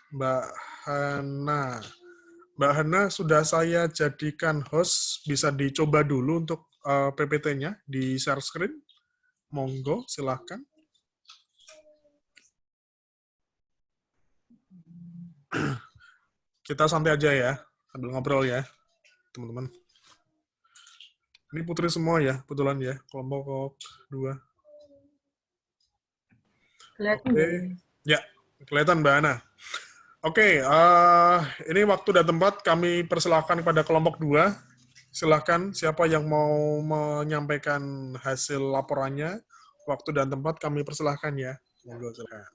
Mbak Hana. Mbak Hana sudah saya jadikan host, bisa dicoba dulu untuk PPT-nya di share screen. Monggo, silahkan. Kita santai aja ya, sambil ngobrol ya, teman-teman. Ini putri semua ya, kebetulan ya, kelompok 2. Kelihatan Oke, ya, kelihatan Mbak Ana. Oke, ini waktu dan tempat kami persilahkan kepada kelompok 2. Silahkan siapa yang mau menyampaikan hasil laporannya, waktu dan tempat kami persilahkan ya. Monggo silakan.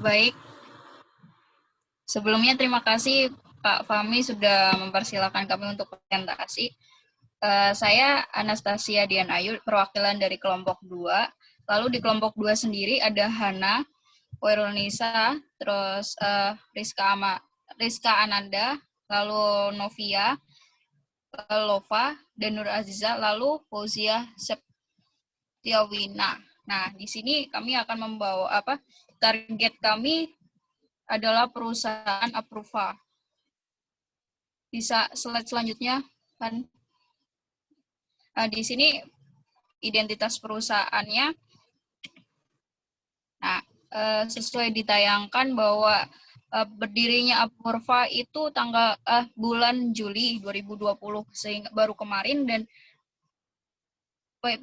Baik, sebelumnya terima kasih Pak Fahmi sudah mempersilahkan kami untuk presentasi. Saya Anastasia Dian Ayu, perwakilan dari kelompok 2. Lalu di kelompok 2 sendiri ada Hana, Wairunisa, terus Rizka Ananda, lalu Novia, Lova, dan Nur Aziza, lalu Fauzia Septiawina. Nah, di sini kami akan membawa target kami adalah perusahaan Approva. Bisa slide selanjutnya, kan? Nah, di sini identitas perusahaannya. Nah, sesuai ditayangkan bahwa berdirinya Approva itu bulan Juli 2020, sehingga baru kemarin, dan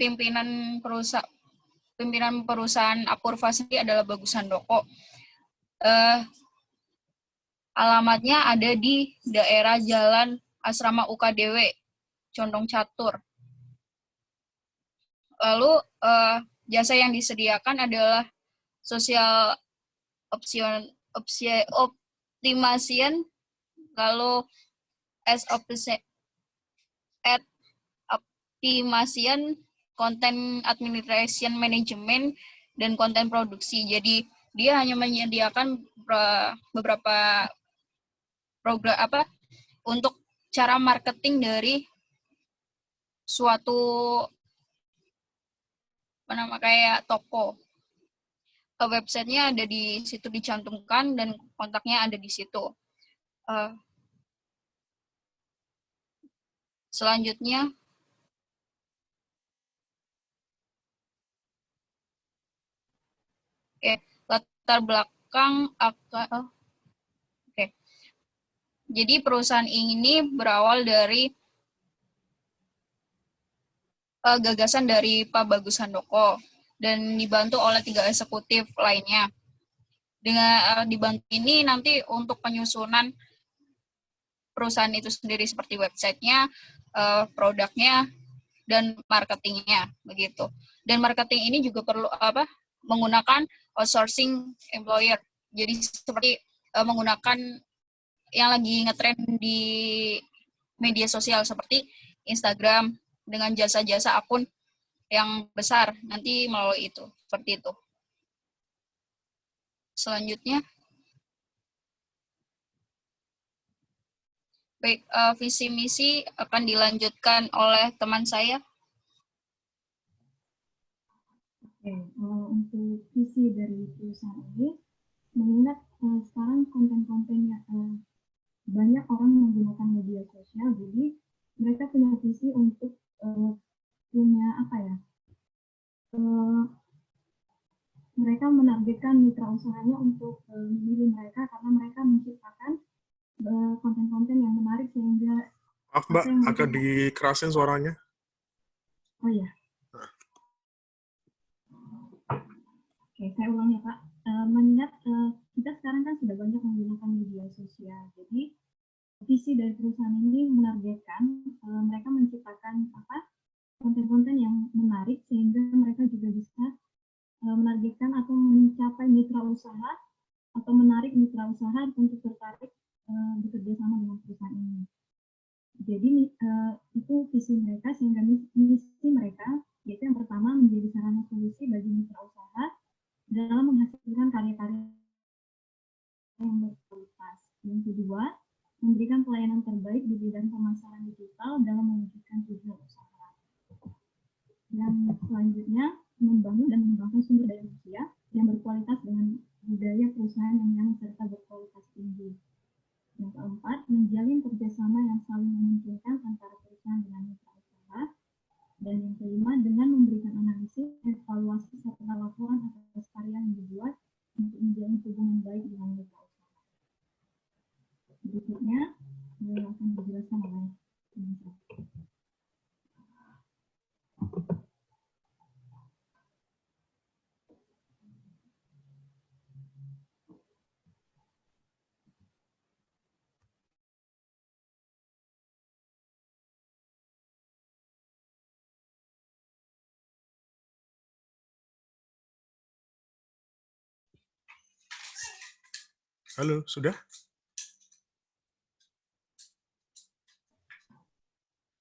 pimpinan perusahaan Approva sendiri adalah Bagus Handoko. Alamatnya ada di daerah Jalan Asrama UKDW, Condong Catur. Lalu jasa yang disediakan adalah sosial optimization, lalu optimization, content administration management, dan konten produksi. Jadi dia hanya menyediakan beberapa program untuk cara marketing dari suatu kayak toko. Websitenya ada di situ dicantumkan dan kontaknya ada di situ. Selanjutnya, latar belakang Jadi perusahaan ini berawal dari gagasan dari Pak Bagus Handoko dan dibantu oleh 3 eksekutif lainnya. Dengan dibantu ini nanti untuk penyusunan perusahaan itu sendiri seperti websitenya, produknya, dan marketingnya begitu. Dan marketing ini juga perlu menggunakan outsourcing employer. Jadi seperti menggunakan yang lagi ngetren di media sosial seperti Instagram dengan jasa-jasa akun yang besar nanti melalui itu, seperti itu. Selanjutnya, baik, visi misi akan dilanjutkan oleh teman saya. Oke, untuk visi dari perusahaan ini, mengingat sekarang konten-konten banyak orang menggunakan media sosial, jadi mereka punya visi untuk punya mereka menargetkan mitra usahanya untuk memilih mereka karena mereka menciptakan konten-konten yang menarik sehingga Mbak, agak dikerasin suaranya. Oh iya. Oke, saya ulang ya Pak. Mengingat kita sekarang kan sudah banyak menggunakan media sosial, jadi visi dari perusahaan ini menargetkan mereka menciptakan konten-konten yang menarik sehingga mereka juga bisa menargetkan atau mencapai mitra usaha atau menarik mitra usaha untuk tertarik bekerja sama dengan perusahaan ini. Jadi itu visi mereka, sehingga misi mereka yaitu yang pertama menjadi sarana solusi bagi mitra usaha dalam menghasilkan karya-karya yang berkualitas. Yang kedua, memberikan pelayanan terbaik di bidang pemasaran digital dalam mewujudkan tujuan usaha. Yang selanjutnya, membangun dan mengembangkan sumber daya manusia yang Halo, sudah?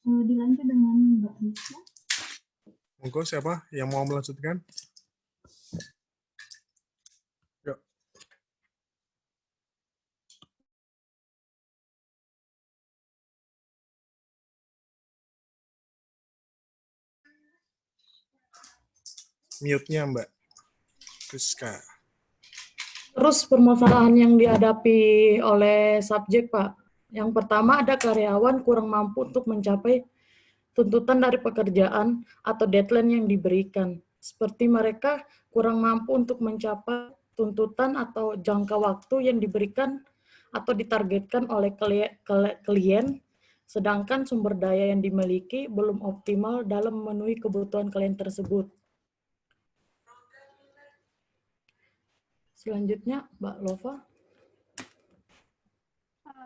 Dilanjut dengan Mbak Rizka. Monggo siapa yang mau melanjutkan? Yuk. Mute-nya Mbak Rizka. Terus permasalahan yang dihadapi oleh subjek, Pak. Yang pertama ada karyawan kurang mampu untuk mencapai tuntutan dari pekerjaan atau deadline yang diberikan. Seperti mereka kurang mampu untuk mencapai tuntutan atau jangka waktu yang diberikan atau ditargetkan oleh klien, sedangkan sumber daya yang dimiliki belum optimal dalam memenuhi kebutuhan klien tersebut. Selanjutnya, Mbak Lova.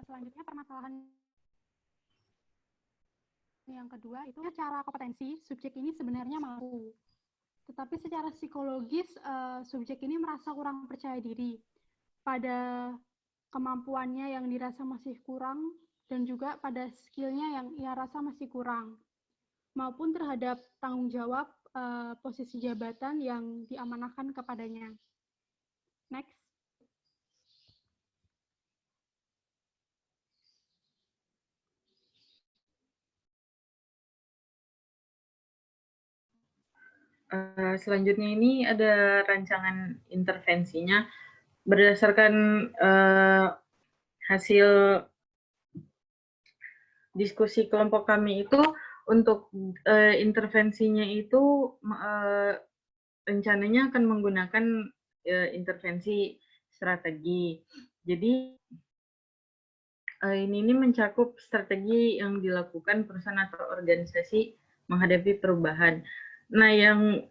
Selanjutnya permasalahan yang kedua itu secara kompetensi subjek ini sebenarnya mampu, tetapi secara psikologis subjek ini merasa kurang percaya diri pada kemampuannya yang dirasa masih kurang dan juga pada skillnya yang ia rasa masih kurang, maupun terhadap tanggung jawab posisi jabatan yang diamanahkan kepadanya. Next. Selanjutnya ini ada rancangan intervensinya berdasarkan hasil diskusi kelompok kami itu. Untuk intervensinya itu rencananya akan menggunakan intervensi strategi. Jadi ini mencakup strategi yang dilakukan perusahaan atau organisasi menghadapi perubahan. Nah, yang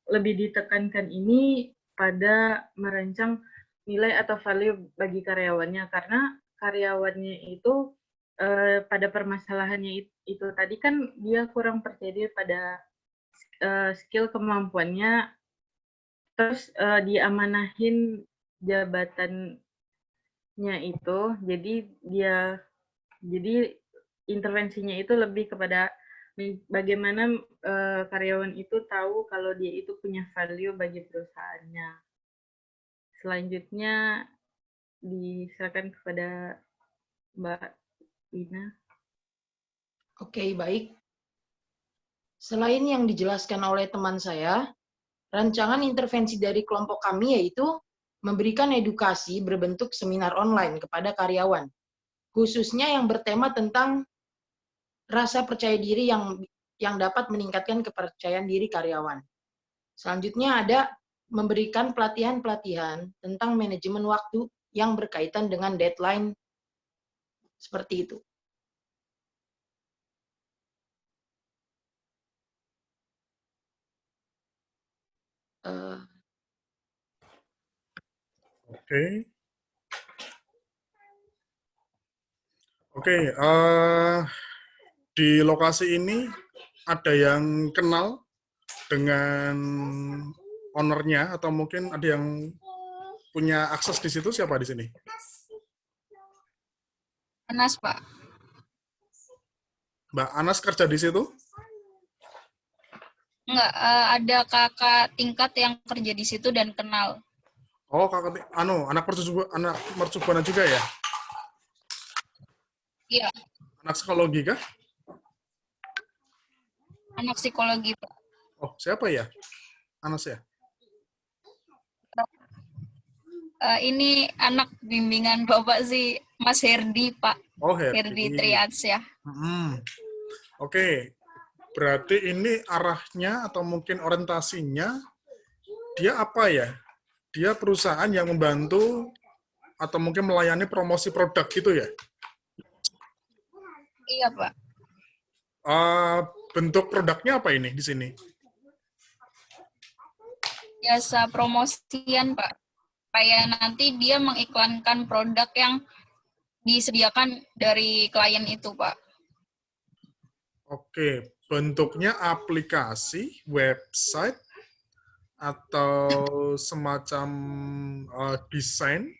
lebih ditekankan ini pada merancang nilai atau value bagi karyawannya, karena karyawannya itu pada permasalahannya itu tadi kan dia kurang percaya diri pada skill kemampuannya, terus diamanahin jabatannya itu, jadi intervensinya itu lebih kepada bagaimana karyawan itu tahu kalau dia itu punya value bagi perusahaannya. Selanjutnya diserahkan kepada Mbak Ina. Oke, baik. Selain yang dijelaskan oleh teman saya, rancangan intervensi dari kelompok kami yaitu memberikan edukasi berbentuk seminar online kepada karyawan, khususnya yang bertema tentang rasa percaya diri yang dapat meningkatkan kepercayaan diri karyawan. Selanjutnya ada memberikan pelatihan-pelatihan tentang manajemen waktu yang berkaitan dengan deadline, seperti itu. Oke, di lokasi ini ada yang kenal dengan ownernya atau mungkin ada yang punya akses di situ? Siapa di sini? Anas, Pak. Mbak Anas kerja di situ? Enggak, ada kakak tingkat yang kerja di situ dan kenal. Oh, kakak, anak mercubuana juga ya? Iya, Anak psikologi kah? anak psikologi, Pak. Oh, siapa ya? Anas ya? Ini anak bimbingan Bapak sih, Mas Herdi, Pak. Oh, Herdi Triads ya. Oke. Berarti ini arahnya atau mungkin orientasinya dia apa ya? Dia perusahaan yang membantu atau mungkin melayani promosi produk gitu ya? Iya, Pak. Bentuk produknya apa ini di sini? Jasa promosian, Pak. supaya nanti dia mengiklankan produk yang disediakan dari klien itu, Pak. Oke, bentuknya aplikasi, website, atau semacam desain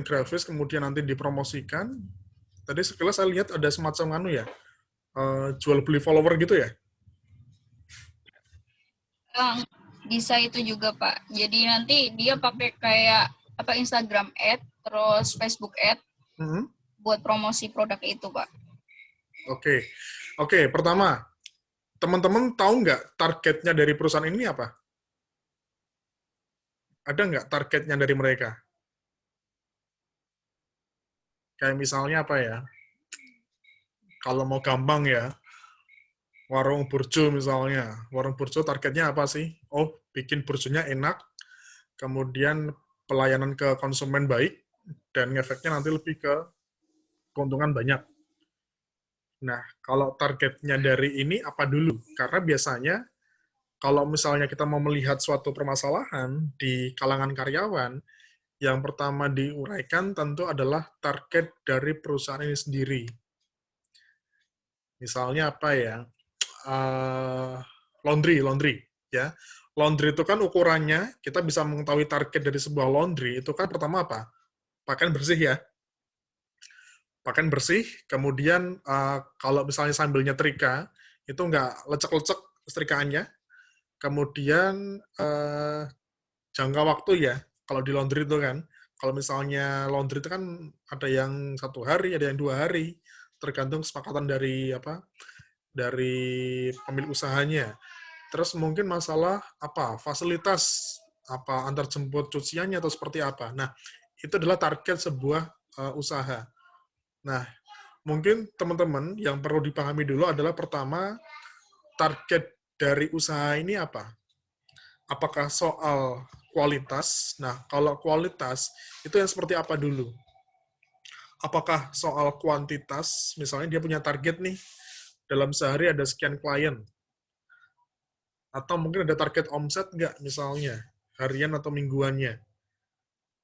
grafis, kemudian nanti dipromosikan. Tadi sekilas saya lihat ada semacam jual beli follower gitu ya? Bisa itu juga, Pak. Jadi nanti dia pakai kayak Instagram ad, terus Facebook ad buat promosi produk itu, Pak. Oke. Pertama, teman-teman tahu nggak targetnya dari perusahaan ini apa? Ada nggak targetnya dari mereka? Kayak misalnya apa ya? Kalau mau gampang ya, warung burjo misalnya. Warung burjo targetnya apa sih? Oh, bikin burjonya enak, kemudian pelayanan ke konsumen baik, dan efeknya nanti lebih ke keuntungan banyak. Nah, kalau targetnya dari ini apa dulu? Karena biasanya kalau misalnya kita mau melihat suatu permasalahan di kalangan karyawan, yang pertama diuraikan tentu adalah target dari perusahaan ini sendiri. Misalnya apa ya? Laundry ya. Laundry itu kan ukurannya, kita bisa mengetahui target dari sebuah laundry, itu kan pertama apa? Pakaian bersih ya. Pakaian bersih, kemudian kalau misalnya sambil nyetrika, itu nggak lecek-lecek setrikaannya. Kemudian jangka waktu ya, kalau di laundry itu kan, kalau misalnya laundry itu kan ada yang 1 hari, ada yang 2 hari, tergantung kesepakatan dari pemilik usahanya. Terus mungkin masalah fasilitas antar jemput cuciannya atau seperti apa. Nah, itu adalah target sebuah usaha. Nah, mungkin teman-teman yang perlu dipahami dulu adalah pertama, target dari usaha ini apa? Apakah soal kualitas? Nah, kalau kualitas, itu yang seperti apa dulu? Apakah soal kuantitas? Misalnya dia punya target nih, dalam sehari ada sekian klien. Atau mungkin ada target omset nggak misalnya, harian atau mingguannya.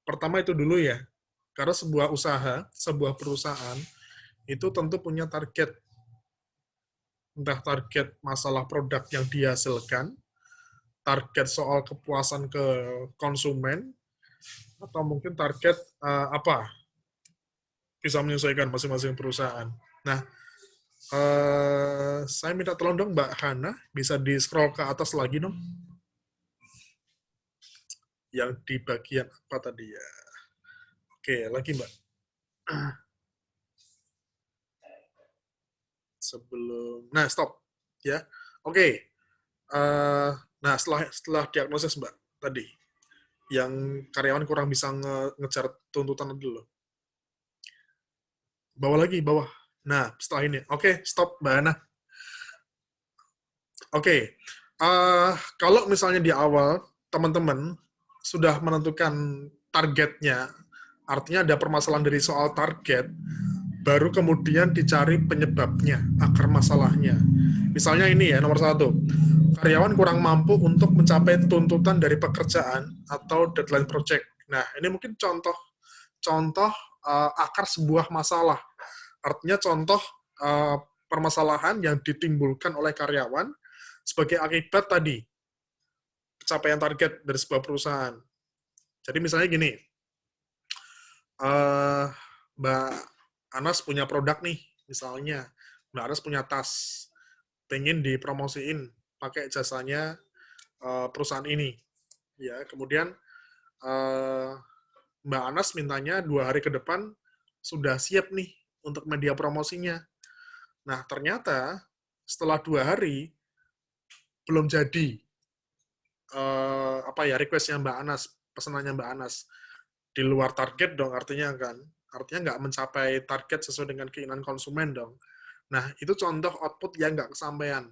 Pertama itu dulu ya, karena sebuah usaha, sebuah perusahaan, itu tentu punya target. Entah target masalah produk yang dihasilkan, target soal kepuasan ke konsumen, atau mungkin target bisa menyesuaikan masing-masing perusahaan. Nah, saya minta tolong dong Mbak Hana, bisa di-scroll ke atas lagi dong. Yang di bagian apa tadi ya? Oke, lagi Mbak. Nah, stop. Ya, oke. Nah, setelah diagnosis Mbak tadi, yang karyawan kurang bisa ngejar tuntutan dulu. Bawah lagi, bawah. Nah, setelah ini. Oke, stop Mbak Hana. Oke, kalau misalnya di awal teman-teman sudah menentukan targetnya, artinya ada permasalahan dari soal target, baru kemudian dicari penyebabnya, akar masalahnya. Misalnya ini ya, nomor 1. Karyawan kurang mampu untuk mencapai tuntutan dari pekerjaan atau deadline project. Nah, ini mungkin contoh akar sebuah masalah. Artinya contoh permasalahan yang ditimbulkan oleh karyawan sebagai akibat tadi pencapaian target dari sebuah perusahaan. Jadi misalnya gini, Mbak Anas punya produk nih, misalnya Mbak Anas punya tas, pengen dipromosiin pakai jasanya perusahaan ini, ya. Kemudian Mbak Anas mintanya 2 hari ke depan sudah siap nih untuk media promosinya. Nah ternyata setelah 2 hari belum jadi request-nya Mbak Anas, pesanannya Mbak Anas. Di luar target dong artinya kan. Artinya nggak mencapai target sesuai dengan keinginan konsumen dong. Nah, itu contoh output yang nggak kesampaian.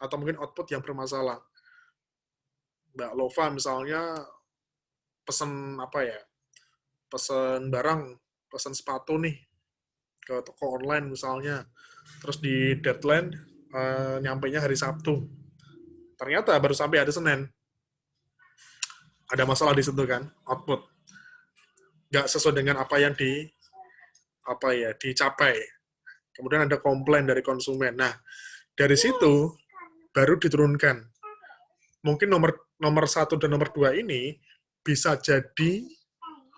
Atau mungkin output yang bermasalah. Mbak Lova misalnya pesen pesen barang, pesen sepatu nih ke toko online misalnya. Terus di deadline nyampainya hari Sabtu. Ternyata baru sampai hari Senin. Ada masalah di situ kan, output. Nggak sesuai dengan apa yang dicapai. Kemudian ada komplain dari konsumen. Nah, dari situ baru diturunkan. Mungkin nomor 1 dan nomor 2 ini bisa jadi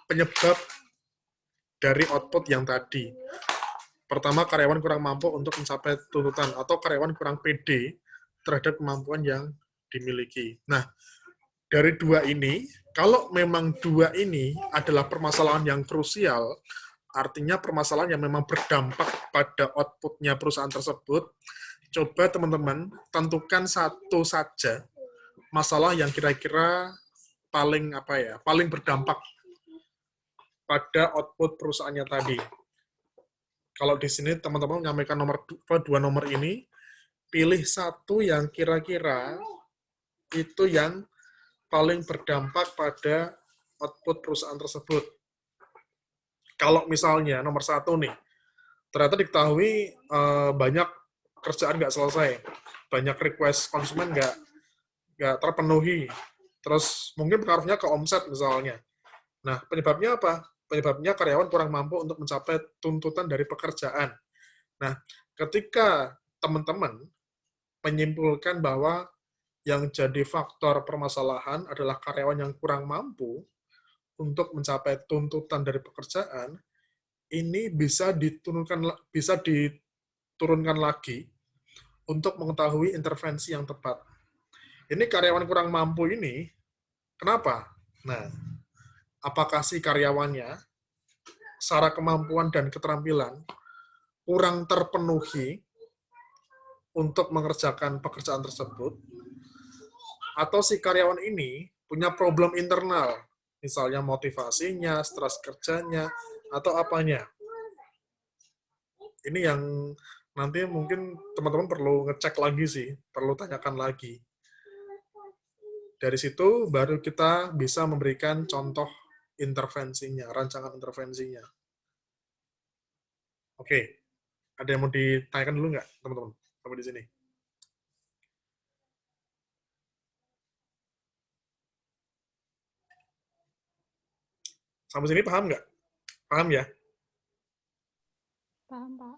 penyebab dari output yang tadi. Pertama, karyawan kurang mampu untuk mencapai tuntutan, atau karyawan kurang pede terhadap kemampuan yang dimiliki. Nah, dari 2 ini, kalau memang 2 ini adalah permasalahan yang krusial, artinya permasalahan yang memang berdampak pada output-nya perusahaan tersebut, coba teman-teman tentukan satu saja masalah yang kira-kira paling berdampak pada output perusahaannya tadi. Kalau di sini teman-teman menyampaikan dua nomor ini, pilih satu yang kira-kira itu yang paling berdampak pada output perusahaan tersebut. Kalau misalnya nomor 1 nih, ternyata diketahui banyak kerjaan nggak selesai, banyak request konsumen nggak terpenuhi, terus mungkin pengaruhnya ke omset misalnya. Nah, penyebabnya apa? Penyebabnya karyawan kurang mampu untuk mencapai tuntutan dari pekerjaan. Nah, ketika teman-teman menyimpulkan bahwa yang jadi faktor permasalahan adalah karyawan yang kurang mampu untuk mencapai tuntutan dari pekerjaan, ini bisa diturunkan lagi untuk mengetahui intervensi yang tepat. Ini karyawan kurang mampu ini, kenapa? Nah, apakah si karyawannya secara kemampuan dan keterampilan kurang terpenuhi untuk mengerjakan pekerjaan tersebut, atau si karyawan ini punya problem internal, misalnya motivasinya, stres kerjanya, atau apanya. Ini yang nanti mungkin teman-teman perlu ngecek lagi sih, perlu tanyakan lagi. Dari situ baru kita bisa memberikan contoh intervensinya, rancangan intervensinya. Oke, ada yang mau ditanyakan dulu nggak, teman-teman, sampai di sini? Sampai sini paham nggak? Paham ya? Paham, Pak.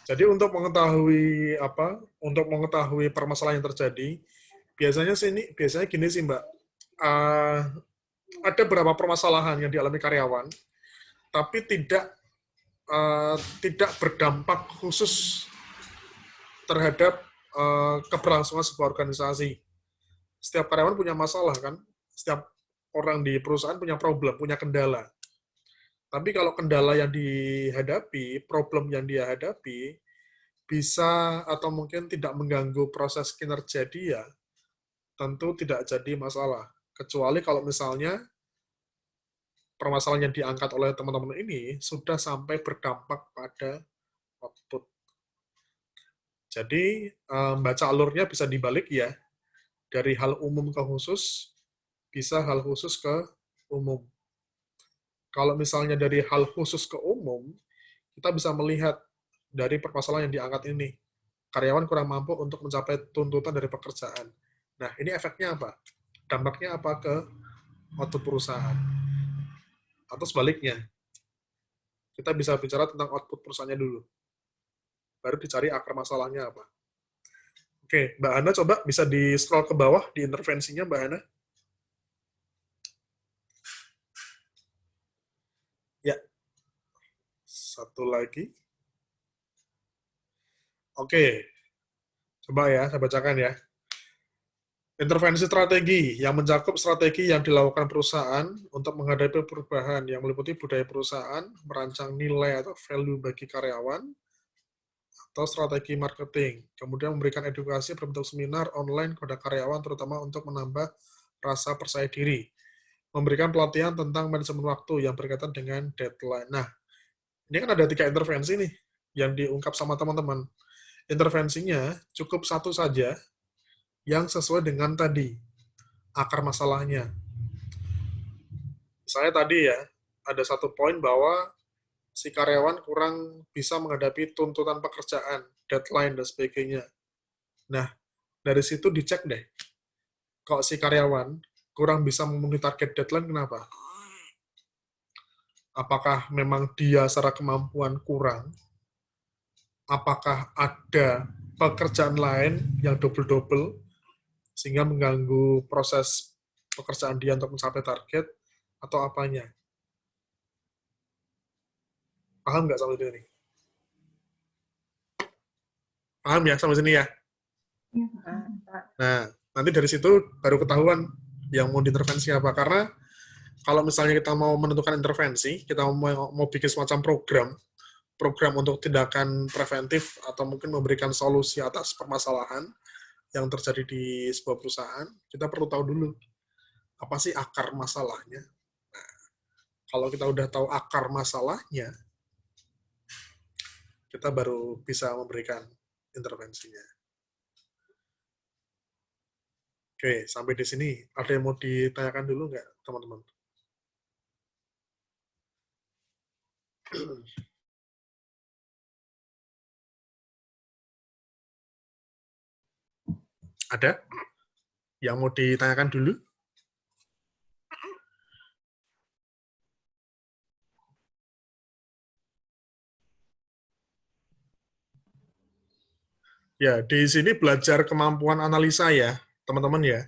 Jadi untuk mengetahui permasalahan yang terjadi, biasanya gini sih Mbak, ada beberapa permasalahan yang dialami karyawan, tapi tidak berdampak khusus terhadap keberlangsungan sebuah organisasi. Setiap karyawan punya masalah kan, setiap orang di perusahaan punya problem, punya kendala. Tapi kalau kendala yang dihadapi, problem yang dia hadapi, bisa atau mungkin tidak mengganggu proses kinerja dia, tentu tidak jadi masalah. Kecuali kalau misalnya permasalahan yang diangkat oleh teman-teman ini sudah sampai berdampak pada output. Jadi, baca alurnya bisa dibalik ya, dari hal umum ke khusus, bisa hal khusus ke umum. Kalau misalnya dari hal khusus ke umum, kita bisa melihat dari permasalahan yang diangkat ini. Karyawan kurang mampu untuk mencapai tuntutan dari pekerjaan. Nah, ini efeknya apa? Dampaknya apa ke output perusahaan? Atau sebaliknya, kita bisa bicara tentang output perusahaannya dulu. Baru dicari akar masalahnya apa. Oke, Mbak Hana coba bisa di-scroll ke bawah di intervensinya, Mbak Hana. Ya, satu lagi. Oke, coba ya, saya bacakan ya. Intervensi strategi yang mencakup strategi yang dilakukan perusahaan untuk menghadapi perubahan yang meliputi budaya perusahaan, merancang nilai atau value bagi karyawan, atau strategi marketing. Kemudian memberikan edukasi berbentuk seminar online kepada karyawan, terutama untuk menambah rasa percaya diri. Memberikan pelatihan tentang manajemen waktu yang berkaitan dengan deadline. Nah, ini kan ada 3 intervensi nih yang diungkap sama teman-teman. Intervensinya cukup satu saja yang sesuai dengan tadi, akar masalahnya. Misalnya tadi ya, ada satu poin bahwa si karyawan kurang bisa menghadapi tuntutan pekerjaan, deadline, dan sebagainya. Nah, dari situ dicek deh, kok si karyawan kurang bisa memenuhi target deadline, kenapa? Apakah memang dia secara kemampuan kurang? Apakah ada pekerjaan lain yang double-double sehingga mengganggu proses pekerjaan dia untuk mencapai target, atau apanya? Paham nggak sampai sini? Paham ya sampai sini ya? Iya, Pak. Nah, nanti dari situ baru ketahuan yang mau diintervensi apa. Karena kalau misalnya kita mau menentukan intervensi, kita mau bikin semacam program untuk tindakan preventif atau mungkin memberikan solusi atas permasalahan yang terjadi di sebuah perusahaan, kita perlu tahu dulu apa sih akar masalahnya. Nah, kalau kita udah tahu akar masalahnya, kita baru bisa memberikan intervensinya. Oke, sampai di sini. Ada yang mau ditanyakan dulu nggak, teman-teman? Ada yang mau ditanyakan dulu? Ya, di sini belajar kemampuan analisa ya, teman-teman ya.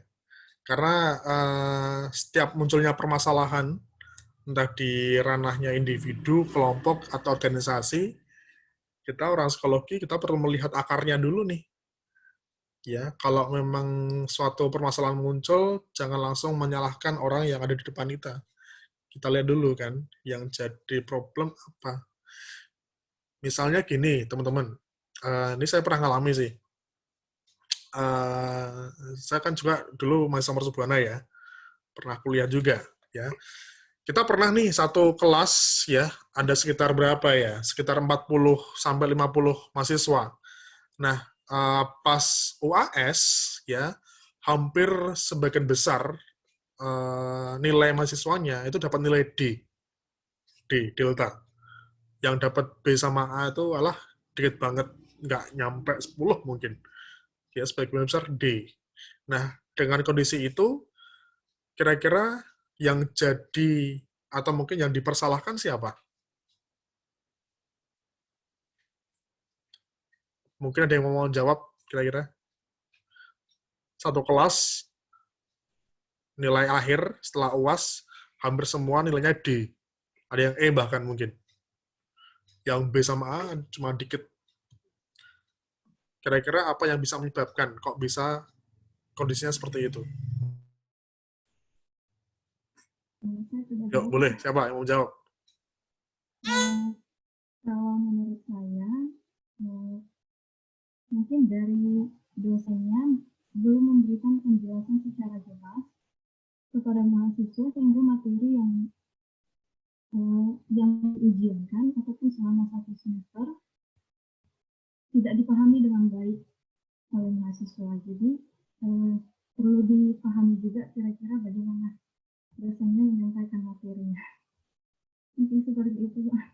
Karena setiap munculnya permasalahan, entah di ranahnya individu, kelompok, atau organisasi, kita orang psikologi, kita perlu melihat akarnya dulu nih. Ya, kalau memang suatu permasalahan muncul, jangan langsung menyalahkan orang yang ada di depan kita. Kita lihat dulu kan, yang jadi problem apa. Misalnya gini, teman-teman. Ini saya pernah ngalami sih. Saya kan juga dulu mahasiswa mercubuana ya, pernah kuliah juga ya. Kita pernah nih satu kelas ya, ada sekitar berapa ya? Sekitar 40 sampai 50 mahasiswa. Nah, pas UAS ya, hampir sebagian besar nilai mahasiswanya itu dapat nilai D, delta. Yang dapat B sama A itu alah dikit banget, nggak nyampe 10 mungkin. Ya, sebagian besar D. Nah, dengan kondisi itu, kira-kira yang jadi, atau mungkin yang dipersalahkan siapa? Mungkin ada yang mau jawab, kira-kira? Satu kelas, nilai akhir setelah UAS, hampir semua nilainya D. Ada yang E bahkan mungkin. Yang B sama A cuma dikit. Kira-kira apa yang bisa menyebabkan kok bisa kondisinya seperti itu? Saya sudah Yuk, jawab. boleh. Siapa yang mau jawab? Kalau menurut saya, mungkin dari dosennya belum memberikan penjelasan secara jelas kepada mahasiswa sehingga materi yang diujiankan ataupun selama satu semester tidak dipahami dengan baik oleh mahasiswa. Jadi perlu dipahami juga kira-kira bagaimana dosennya menyampaikan materinya. Mungkin seperti itu, Pak.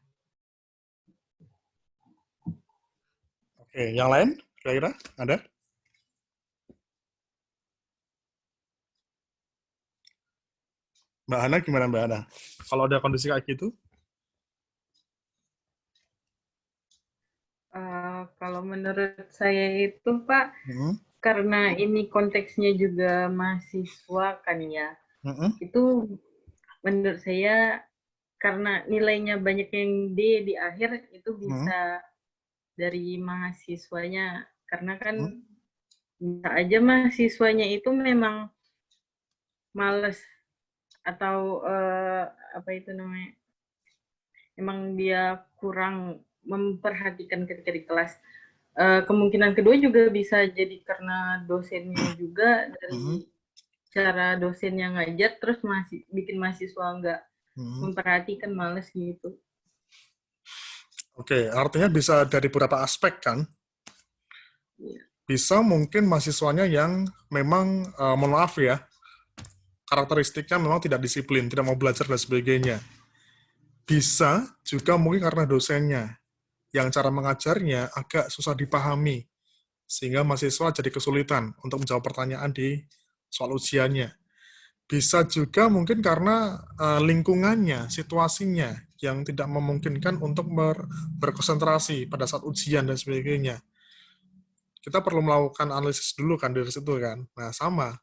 Oke, yang lain kira-kira ada? Mbak Hana gimana Mbak Hana? Kalau ada kondisi kayak gitu? Kalau menurut saya itu Pak, karena ini konteksnya juga mahasiswa kan ya, itu menurut saya karena nilainya banyak yang D di akhir itu bisa dari mahasiswanya, karena kan bisa aja mahasiswanya itu memang males atau apa itu namanya, emang dia kurang memperhatikan ketika di kelas. Kemungkinan kedua juga bisa jadi karena dosennya juga, dari cara dosennya ngajar terus masih bikin mahasiswa nggak memperhatikan, males gitu. Oke, artinya bisa dari beberapa aspek kan? Bisa mungkin mahasiswanya yang memang, mohon maaf ya, karakteristiknya memang tidak disiplin, tidak mau belajar dan sebagainya. Bisa juga mungkin karena dosennya, yang cara mengajarnya agak susah dipahami, sehingga mahasiswa jadi kesulitan untuk menjawab pertanyaan di soal ujiannya. Bisa juga mungkin karena lingkungannya, situasinya yang tidak memungkinkan untuk berkonsentrasi pada saat ujian dan sebagainya. Kita perlu melakukan analisis dulu kan dari situ kan. Nah, sama.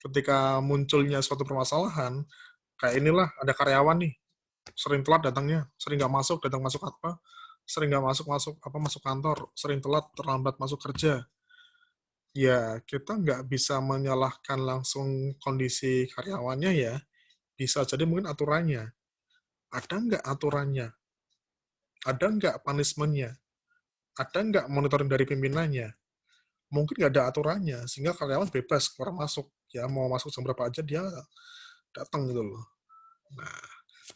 Ketika munculnya suatu permasalahan, kayak inilah ada karyawan nih, sering telat datangnya, sering nggak masuk, datang masuk apa, sering nggak masuk kantor, sering telat, terlambat masuk kerja. Ya, kita nggak bisa menyalahkan langsung kondisi karyawannya ya. Bisa jadi mungkin aturannya. Ada nggak aturannya? Ada nggak punishment-nya? Ada nggak monitoring dari pimpinannya? Mungkin nggak ada aturannya, sehingga karyawan bebas keluar masuk. Ya, mau masuk jam berapa aja dia datang gitu loh. Nah,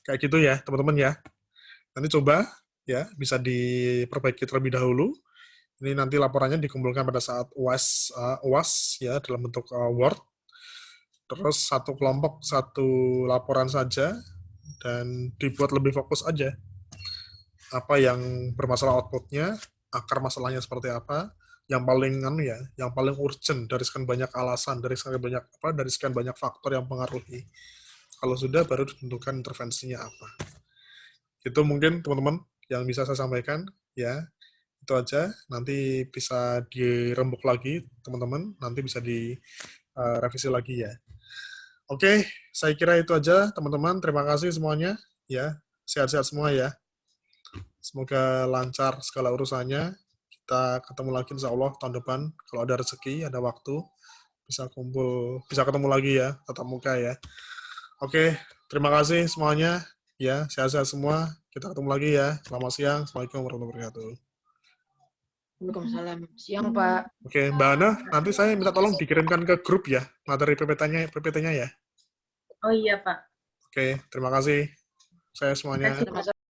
kayak gitu ya, teman-teman ya. Nanti coba ya, bisa diperbaiki terlebih dahulu. Ini nanti laporannya dikumpulkan pada saat UAS ya, dalam bentuk Word. Terus satu kelompok, satu laporan saja, dan dibuat lebih fokus aja. Apa yang bermasalah outputnya, akar masalahnya seperti apa, yang paling urgent dari sekian banyak alasan, dari sekian banyak faktor yang mempengaruhi. Kalau sudah baru ditentukan intervensinya apa. Itu mungkin teman-teman yang bisa saya sampaikan ya. Itu aja. Nanti bisa dirembuk lagi teman-teman, nanti bisa direvisi lagi ya. Oke, saya kira itu aja teman-teman. Terima kasih semuanya ya. Sehat-sehat semua ya. Semoga lancar segala urusannya. Kita ketemu lagi insya Allah tahun depan. Kalau ada rezeki, ada waktu, bisa ketemu lagi ya, tatap muka ya. Oke, terima kasih semuanya. Ya, sehat-sehat semua. Kita ketemu lagi ya. Selamat siang. Assalamualaikum warahmatullahi wabarakatuh. Waalaikumsalam. Siang, Pak. Oke, Mbak Ana, nanti saya minta tolong dikirimkan ke grup ya, materi PPT-nya ya. Oh iya, Pak. Oke, terima kasih. Saya semuanya. Terima kasih, Pak.